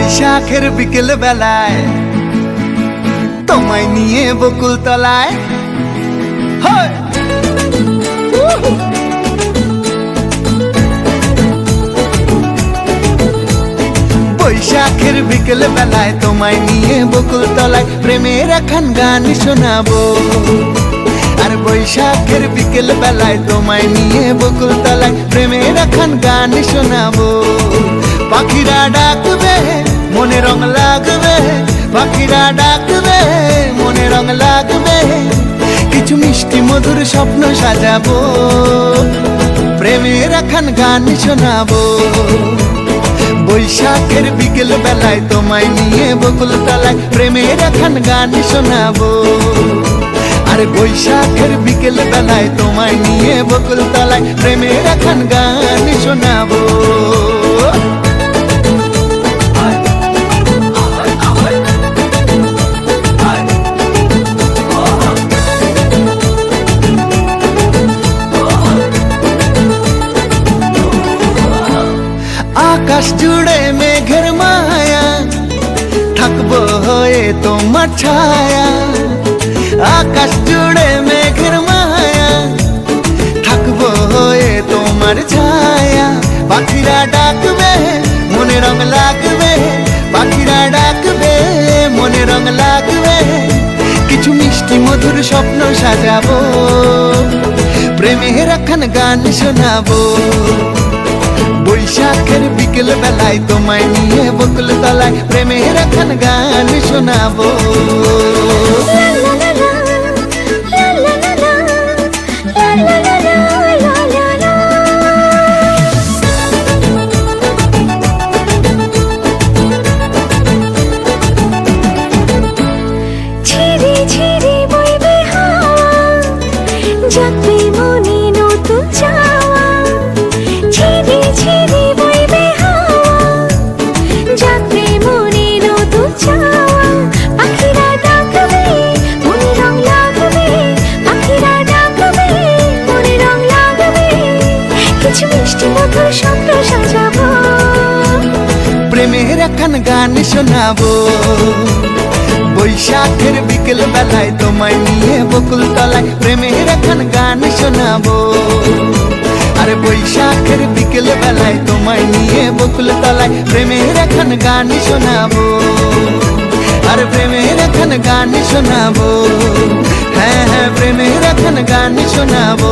বৈশাখের বিকেল বেলায় তোমায় নিয়ে বকুল তলায় বৈশাখের বিকেল বেলায় তোমায় নিয়ে বকুল তলায় প্রেমের একখান গান শোনাবো। আর বৈশাখের বিকেল বেলায় তোমায় নিয়ে বকুল তলায় প্রেমের একখান গান শোনাবো। পাখিরা ডাকবে মনে রং লাগবে, পাখিরা ডাকবে মনে রং লাগবে, কিছু মিষ্টি মধুর স্বপ্ন সাজাবো, প্রেমের একখান গান শোনাবো। বৈশাখের বিকেল বেলায় তোমায় নিয়ে বকুল তলায় প্রেমের একখান গান শোনাবো। আর বৈশাখের বিকেল বেলায় তোমায় নিয়ে বকুল তলায় প্রেমের একখান গান শোনাবো। আকাশ জুড়ে মেঘের মায়া, থাকবো হয়ে তোমার ছায়া। আকাশ জুড়ে মেঘের মায়া, থাকবো হয়ে তোমার ছায়া। পাখিরা ডাকবে মনে রং লাগবে, পাখিরা ডাকবে মনে রং লাগবে, কিছু মিষ্টি মধুর স্বপ্ন সাজাবো, প্রেমের একখান গান শোনাবো। বৈশাখের বিকেল বেলায় তোমায় নিয়ে বকুল তলায় প্রেমের একখান গান শোনাবো। প্রেমের একখান গান শোনাবো। বৈশাখের বিকেল বেলায় তোমায় নিয়ে বকুল তলায় প্রেমের একখান গান শোনাবো। আর বৈশাখের বিকেল বেলায় তোমায় নিয়ে বকুল তলায় প্রেমের একখান গান শোনাবো। আর প্রেমের একখান গান শোনাবো, হ্যাঁ হ্যাঁ প্রেমের একখান গান শোনাবো।